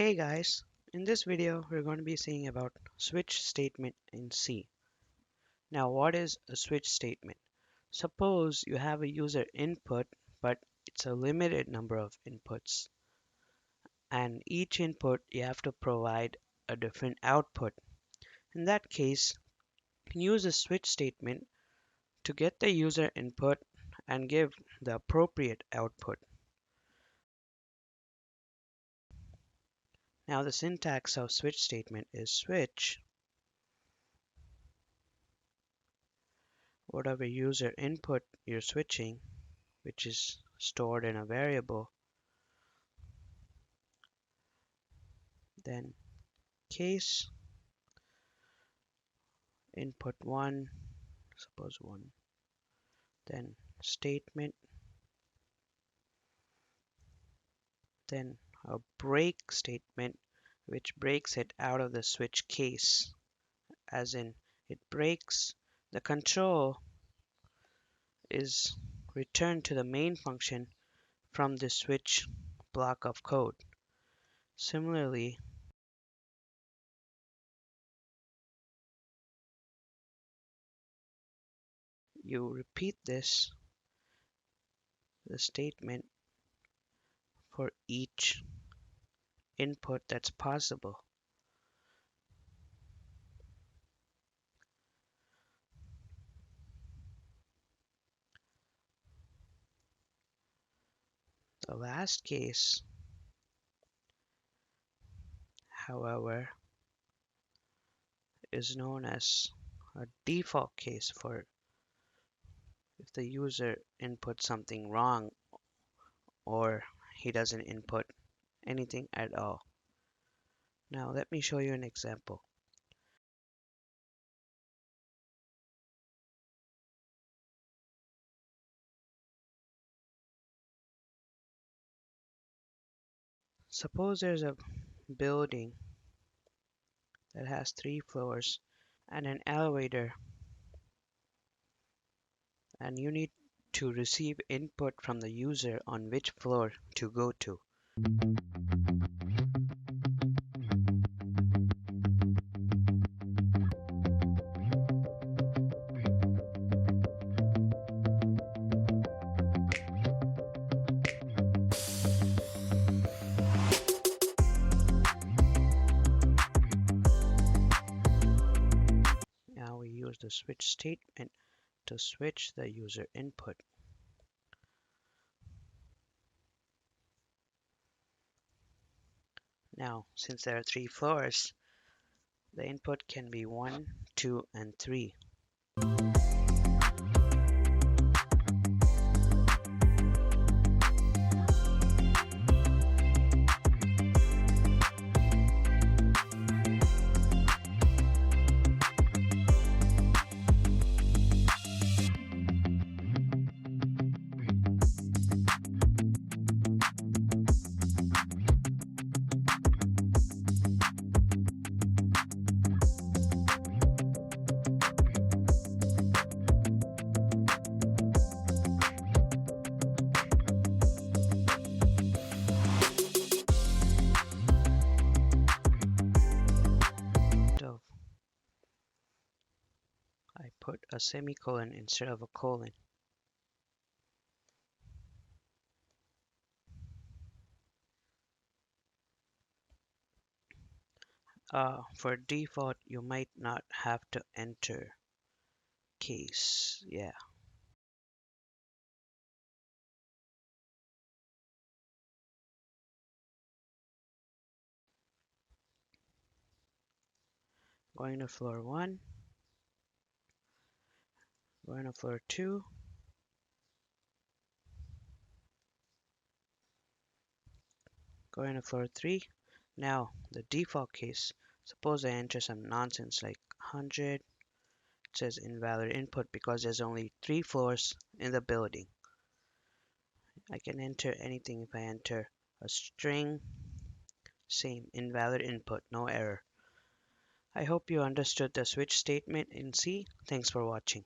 Hey guys, in this video we're going to be seeing about switch statement in C. Now what is a switch statement? Suppose you have a user input but it's a limited number of inputs and each input you have to provide a different output. In that case, you can use a switch statement to get the user input and give the appropriate output. Now the syntax of switch statement is switch whatever user input you're switching, which is stored in a variable, then case input 1, suppose 1, then statement, then a break statement which breaks it out of the switch case, as in it breaks the control is returned to the main function from the switch block of code. Similarly, you repeat the statement for each input that's possible. The last case, however, is known as a default case for if the user inputs something wrong or he doesn't input anything at all. Now let me show you an example. Suppose there's a building that has 3 floors and an elevator, and you need to receive input from the user on which floor to go to. Now we use the switch statement to switch the user input. Now, since there are 3 floors, the input can be 1, 2, and 3. So I put a semicolon instead of a colon. For default, you might not have to enter case. Yeah. Going to floor 1, going to floor 2, going to floor 3. Now, the default case, suppose I enter some nonsense like 100. It says invalid input because there's only 3 floors in the building. I can enter anything. If I enter a string, same, invalid input, no error. I hope you understood the switch statement in C. Thanks for watching.